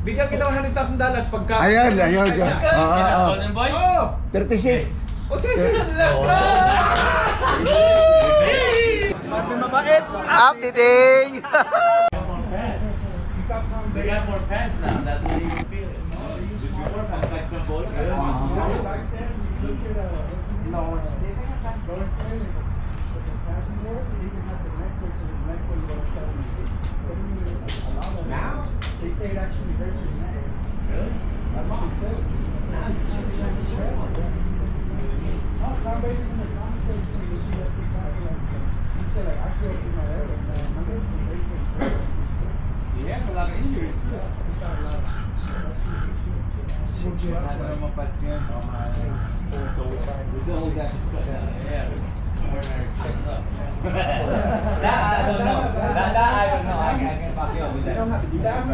Bigyan kita $100,000 pagka... Ayan. Golden boy? Oo! 36. O sige. Mabait! Updating! They got more pants now. That's why you can feel it. Now? They say it actually hurts your neck. Really? My mom said it. Oh, Tom Brady's in the commentary saying that she has to talk like he said, like, I feel it in my head, and my head's been breaking. He has a lot of injuries too. Yeah. That I don't know. That I don't know. I can back you up with that. They don't have to do that.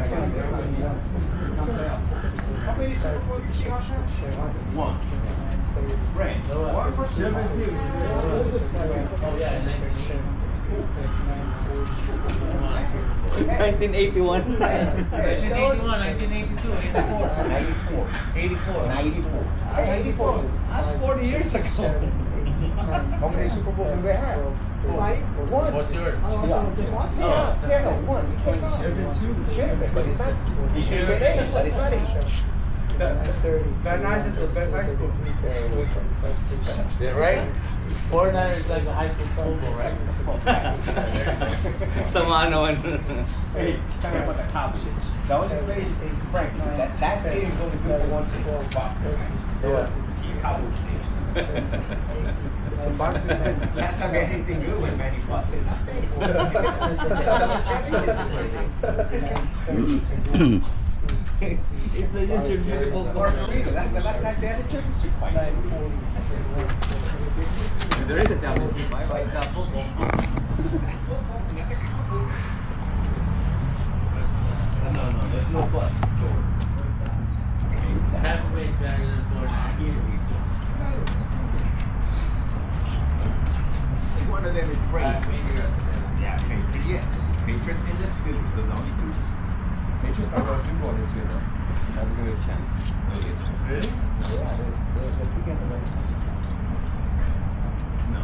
How many Super Bowls did she watch? One. Right. One for 17. Oh yeah, 1981. 1981, 1982, 84. 84. 84. That's 40 years ago. How many Super Bowls have they had? One. What's yours? Seattle, one. You can't count. Should have been, but it's not. He should have been 8, but it's not 8. Van Nuys is the best high school. Yeah, right? 49 is like a high school football, right? Sama naman. Hey, talking about the top shit. The only place, Frank, that stadium's only good for one thing, boxing. Cowboy Stadium. Some boxing, man. Last time we had anything good with Manny fought in that stadium. It's a intermutable Margarita, that's the last time they had a championship fight. There is a championship fight, but it's not football. No, there's no bus. halfway better than 49. One of them is great. Yeah. Yeah, Patriots, yes. Patriots and the Steelers, those are only two. Patriots are going to Super Bowl this year, though. Have a good chance. Really? Yeah, they're picking the right. No.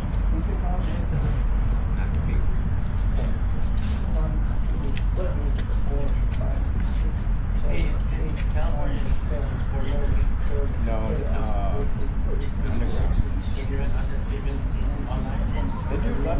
Not the Patriots. California No, even online. they do, but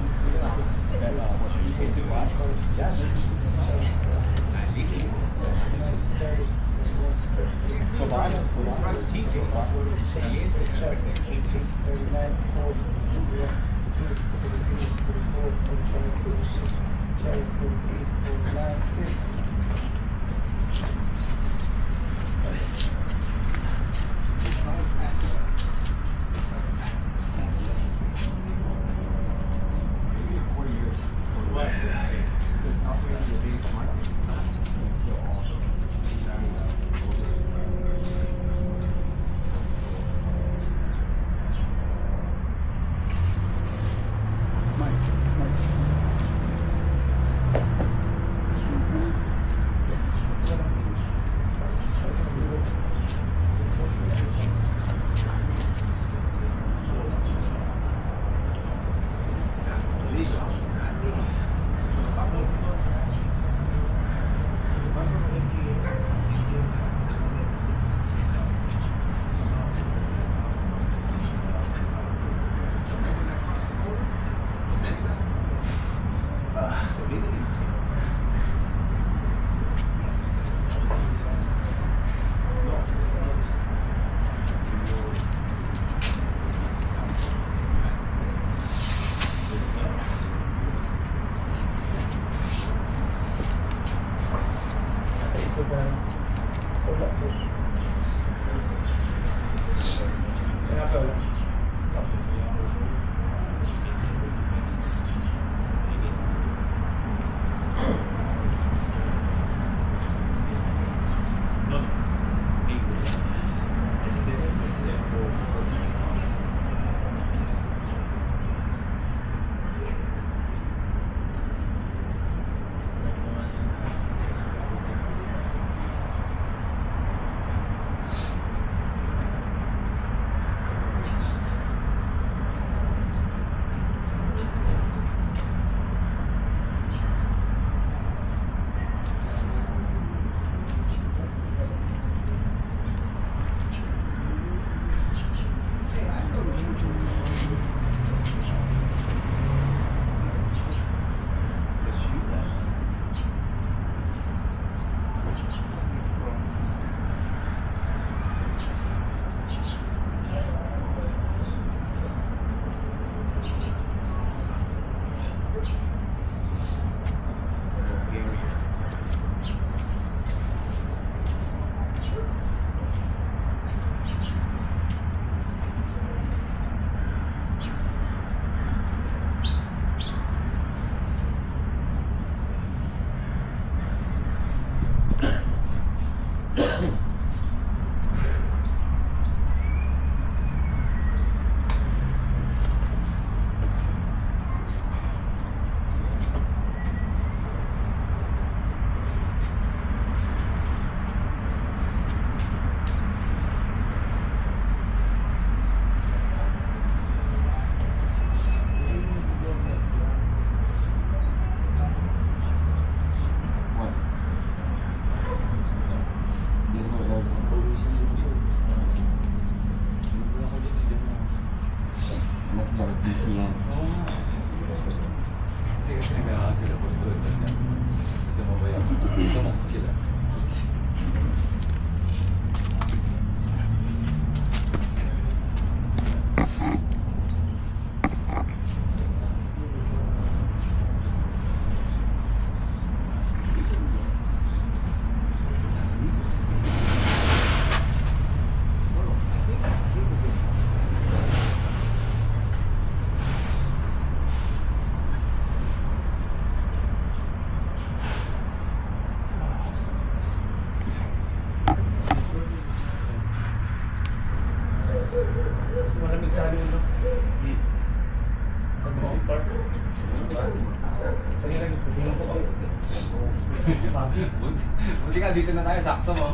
nga, dito na tayo, sakto mo.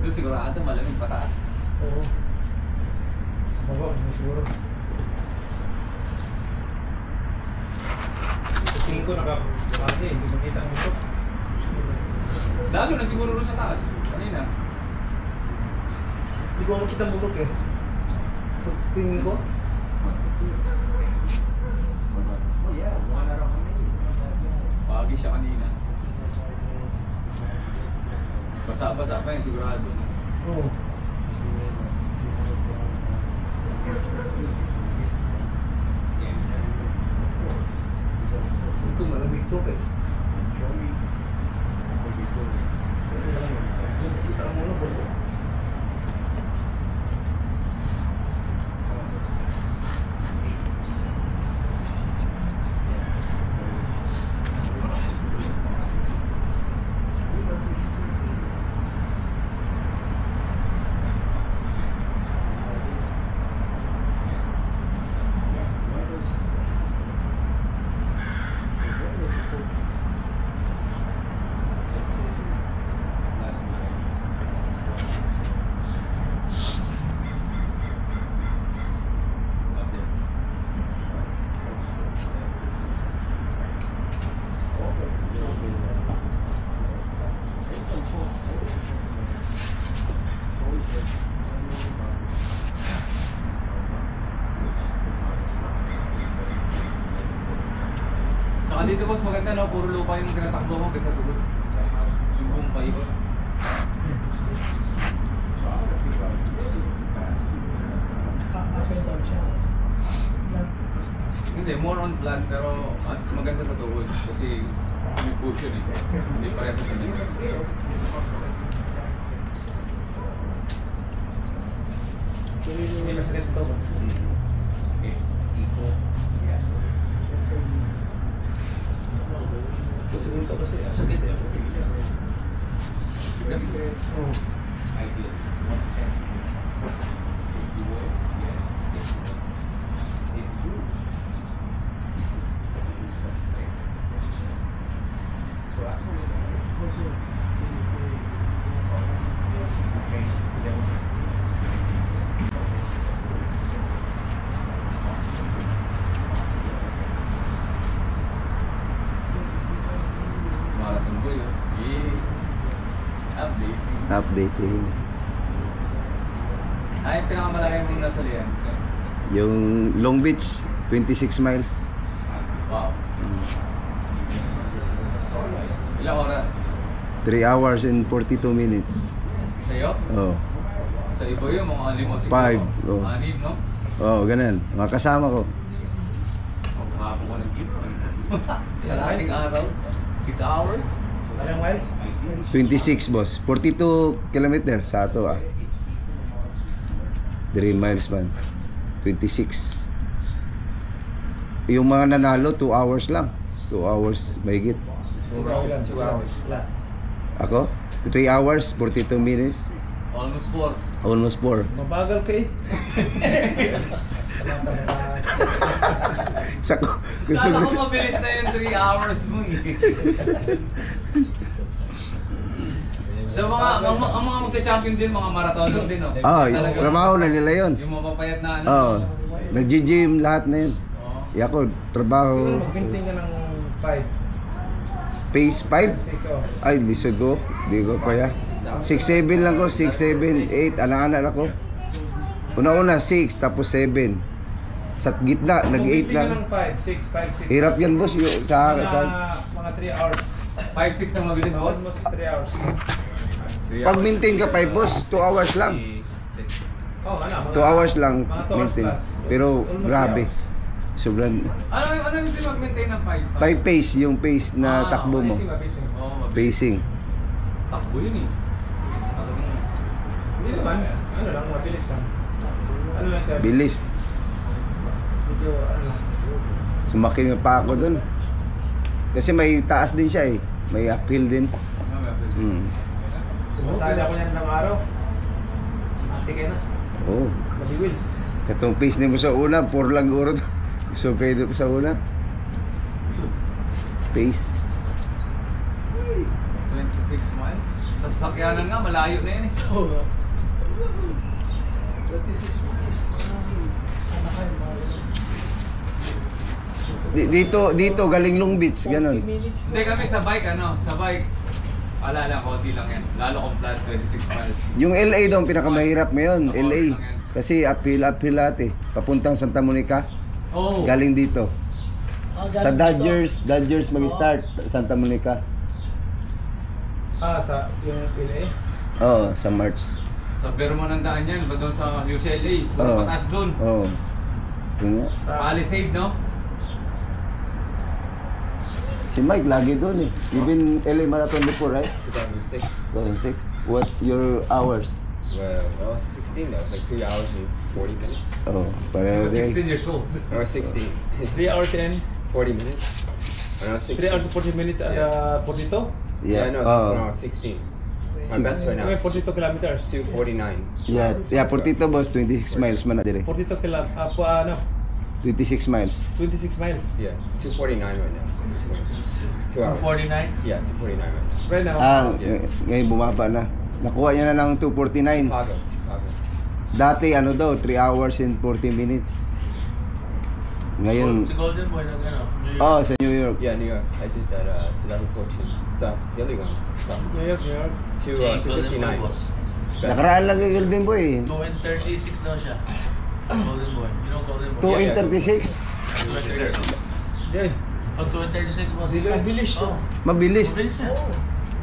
Doon sigurado, malamig pataas. Oo. Baba, siguro. Tingin ko nakakati, hindi makita ang ito. Lalo na siguro doon sa taas. Kanina. Hindi ko makita ang bulok eh. Tingin ko. Oh yeah, wala raw kami. Pagi siya kanina. Basa-basa pa yun, sigurado. Oo. Ito malamig to eh. Kita mo na po. Saka dito boss, maganda no, puro lupa yung tinatakbo mo kaysa tugod. Yung buong paikot. Up and down siya. Hindi, more on flat pero maganda sa tugod kasi may cushion eh. Hindi pareho sa dito. May masakit sa tawag. Kasi dito kasi sakit eh. Oo. Marathon ko yun. Update. Updating. Ay, pinakamalaki mong nasa liyan. Yung Long Beach, 26 miles. Wow. Ilang oras? 3 hours and 42 minutes. Sa'yo? Oh. Sa iba yun, mga 5 o 6. 5, oh. 6, no? Oh, ganun. Mga kasama ko. Hapon ko nag-keep. Kalating araw. 6 hours. Ilang miles? 26, boss. 42 kilometer sa ato, 3 miles man. 26. Yung mga nanalo, 2 hours lang. 2 hours, mahigit. 2 hours. Flat. Ako? 3 hours, 42 minutes. Almost 4. Almost 4. Mabagal ka eh. Sa gusto Kala na. ko mabilis na yung 3 hours mo eh. So ang mga magcha-champion din, mga marathon din, no? Ah, Talaga, trabaho na nila yun. yung mapapayat na ano. Oo. Nag-gym lahat na yun. Oo. Ako, trabaho. Siguro mag-vinting ka ng 5. Pace 5? 6 oh. Ay, lisod ko. Di ko pa ya. 6-7 lang ko. 6-7, 8. Anak-anak ako. Una-una 6, tapos 7. Sa gitna, nag-8 Mag-vinting ka lang. ng 5, 6, 5, 6. Hirap yan, boss. Yung, sa, Mga 3 hours. 5-6 ang mabilis, boss. Almost 3 hours. pag maintain ka 5, boss, 2 hours lang. Oh, ano? 2 hours lang Mga 2 hours maintain. plus. Pero Almost grabe. 3 hours. Sobrang Ano yung mag-maintain ng 5? 5 pace, yung pace na takbo mo. Pacing, pacing. Oo, mabilis. Pacing. Takbo yun eh. Talagang Hindi naman. Ano lang, mabilis lang. Ano lang siya? Bilis. Medyo, ano. Sumakin pa ako dun. Kasi may taas din siya eh. May uphill din. Sumasali ako niyan ng araw. Ate kayo na. Oh. Bloody wheels. Katong pace ni mo sa una, 4 lang uro. So kayo sa una. Pace. 26 miles? Sa sasakyanan nga, malayo na yun eh. Oo nga. 26 minutes. Dito, galing Long Beach, 40 ganun. minutes. Hindi kami sa bike, sa bike. Alala, konti lang yan. Lalo kung flat, 26 miles. Yung LA daw ang pinakamahirap ngayon, Sa LA. oras lang yan. Kasi uphill lahat eh. Papuntang Santa Monica, Oh. galing dito. Sa galing Dodgers mag-start, Santa Monica. sa yung LA? Oo, sa March. Sa Vermont ang daan yan, ba doon sa UCLA? Puro Oo. pataas doon. Oo. Yun nga. Palisade, no? Si Mike lagi doon eh. You've been LA Marathon before, right? 2006. 2006. What your hours? Well, I was 16 though. It was like 3 hours and 40 minutes. Oh, He pareho was din. 16 years old. Or 16. 3 hours and 40 minutes. When I was 16. 3 hours and 40 minutes at Yeah. 42? Yeah, no, Oh. that's when I was 16. My best right now Okay, is 42 kilometers. 249. Yeah, 42 boss, 26 miles man na dire. 42 26 miles. 26 miles. Yeah, 249 right now. 2 hours. 49? Yeah, 249 right now. Right now. Ngayon bumaba na. Nakuha niya na ng 249. Chicago. Dati ano daw, 3 hours and 40 minutes. Ngayon, Si Golden Boy nag ano? New York. oh, sa New York. Yeah, New York. I did that 2014. So, the other one. So, New York. Jay, Golden Boy 259. boss. Best. Nakaraan lang kay Golden Boy eh. 2:36 daw siya. Golden Boy. You know Golden Boy? 2 Yeah, in 36. 2:36. Yeah. Oh, 2:36 boss. Mabilis to. Oh, Mabilis. mabilis niya.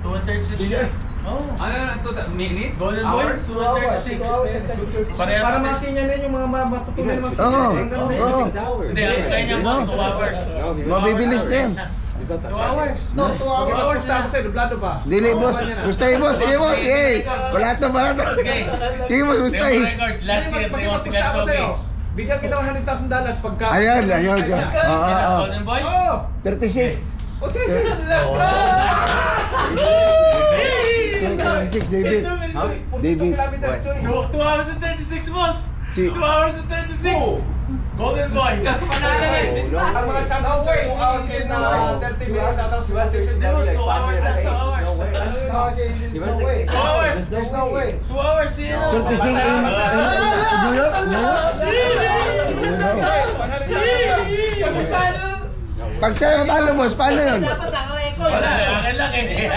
2:36 siya. Oh. Ano, minutes? Golden Boy, Hours? 2:36. Para makingan din yung mga matutunan ng Oo. Oo. Hindi, ang kaya niya boss, 2 hours. No, he Mabibilis na yan. He's not that 2 fast. hours. No, 2 hours tapos eh, dublado pa. Dili boss. Ustay boss. Iyo boss. Eh. Wala to. Okay. Sige boss, Yung ustay. record, last year, may mga sigaw Sobe. Bigyan kita $100,000 pagka... Ayan. Golden Boy? Oo! 36. O sige, sige. 36, David. David. 42 kilometers to eh. 2 hours and 36 boss. Si 2 hours and 36. Golden Boy. Panalo rin. Ang mga champ ko eh, 2 hours and 30 minutes. Hindi boss, 2 hours. That's 2 hours. 2 hours. There's no way. 2 hours, yun. 36 in New York? Pag siya matalo boss, paano yun? Wala, akin lang eh.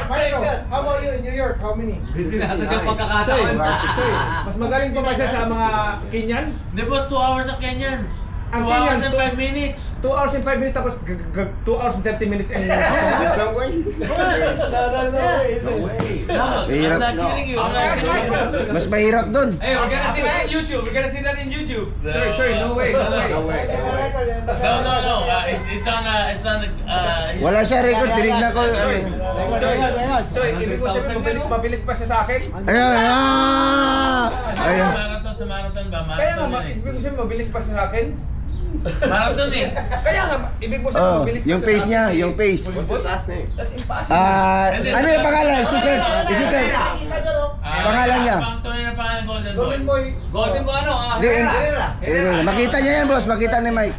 Michael, how about you in New York? How many? Sinasadyang pagkakataon. Mas magaling pa ba siya sa mga Kenyan? Hindi boss, 2 hours ang Kenyan. 2 Ang hours Kenyan, and 5 minutes. 2 hours and 5 minutes tapos 2 hours and 30 minutes and There's no way. Mahirap. I'm not kidding you. Mas mahirap dun. Hey, we're gonna see that in YouTube. We're gonna see that in YouTube. Choy, no way. No. It's on the. Wala siya record, tinignan ko. Choy, ibig ko sabihin mabilis pa siya sa akin? Ayan, ayan. Sa marathon ba? Kaya nga, Marathon eh. ibig ko sabihin mabilis pa siya sa akin? Marathon eh. Kaya nga, ibig ko sabihin Oh, mabilis pa yung siya pace sa niya, akin. yung pace. What's his last name? That's impossible. Ano yung pangalan? Isi-search. Pangalan niya. Ang tunay na pangalan Golden Boy. Golden Boy. Golden Boy ano? Di, Herrera. makita niya yan, boss. Makita ni Mike.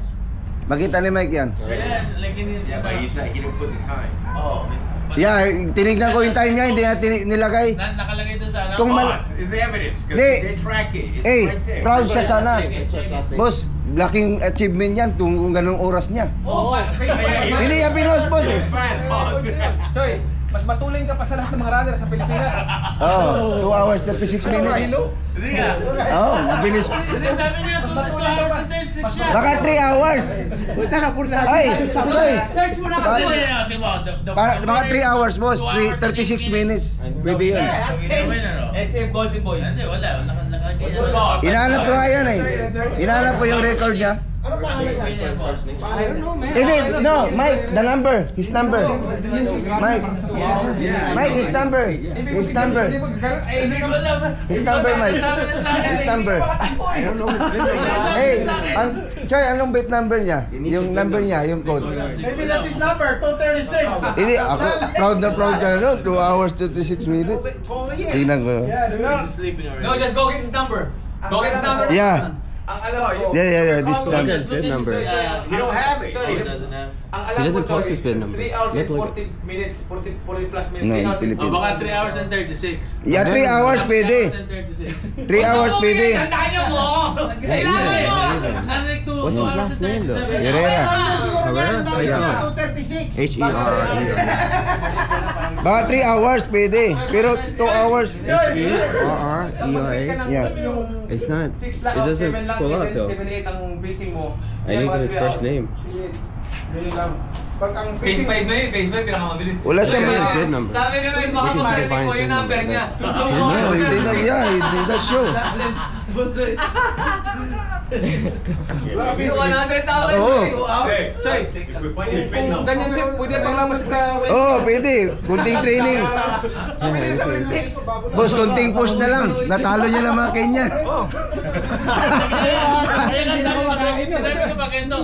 Makita ni Mike yan. Yeah, like in his. Yeah, but he's not. He didn't put the time. Oh. Yeah, tinignan ko yung time niya, hindi niya nilagay. Nakalagay doon sa ano? Kung mal- It's evidence because Di. they track it. It's Eh, right there. proud siya sana. Boss. Boss, laking achievement yan kung ganung oras niya. Oh, Hindi niya pinost, boss eh. It's fast, boss. Choy, mas matuling ka pa sa lahat ng mga runner sa Pilipinas. Oh, 2 hours 36 minutes. Hindi nga. Oh, mabilis. Hindi sabi niya 2 hours and 36 siya. Baka 3 hours. Ay, Choy. search mo na kasi. Baka 3 hours, boss. 36 minutes. Pwede yun. SM Golden Boy. Hindi, wala. Nakalagay What's the boss? Inaanap ko nga yun eh. Inaanap ko yung record niya. Ano pangalan niya? I don't know, man. Hindi, no, Mike, the number. His number. Mike. Mike, his number. His number. His number, Mike. His number. I don't know his number. Hey, Choy, anong bait number niya? Yung number niya, yung code. Maybe that's his number, 236. Hindi, ako, proud ka na no? 2 hours 36 minutes. Tingnan ko. Yeah, do not. He's sleeping already. No, just go get his number. Go get his number. Yeah. Ang alam ko, Yeah, this number. Just look at Good number. his, He don't have it. Oh, he doesn't have. Ang alam He doesn't ko, post his bid number. 3 hours and Look, look. 40 minutes, 40 plus minutes. No, 3 in hours and Philippines. baka 3 hours and 36. Yeah, 3 hours pwede. 3 hours pwede. Tayo mo! Kailangan mo! What's his last name though? Herrera. Herrera? 236. H-E-R-R-E-R. Baka 3 hours pwede. Pero 2 hours. H-E-R-R-E-R-A? Yeah. It's not. 6 lang, It doesn't 7 lang, pull out 7, though. 7, 8 ang pacing mo. I need his first name. Ganyan lang. Pag ang Phase pacing 5 na yun, phase 5 pinakamabilis. Wala siya His man. bid number. Sabi naman, baka We can makarating define ko his yung bid number number. niya. No, he did not, yeah, he did not show. Grabe. 100,000 Oo. Choy, If we find your pin kung number. ganyan siya, pwede pang lamas sa Oo, pwede. Kunting training. Pwede sa Olympics. Boss, kunting push na lang. Natalo niya lang mga Kenya. Hindi na kumakain yun. Sinabi ko ba ganito?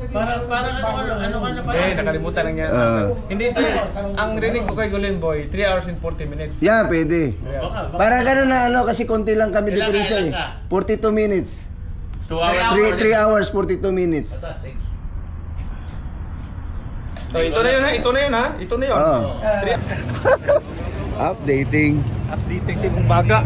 Parang ano ka na pala? Nakalimutan lang yan. Hindi ito ang rinig ko kay Golden Boy, 3 hours and 40 minutes. Yeah, pwede. Baka. Para gano'n na ano, kasi konti lang kami Ilan diferensya eh. ka? 42 minutes. 2 hours. 3 hours, 42 minutes. So, ito na yun ha, ito na yun ha, ito na yun. Oo. Updating. Updating si mong baga.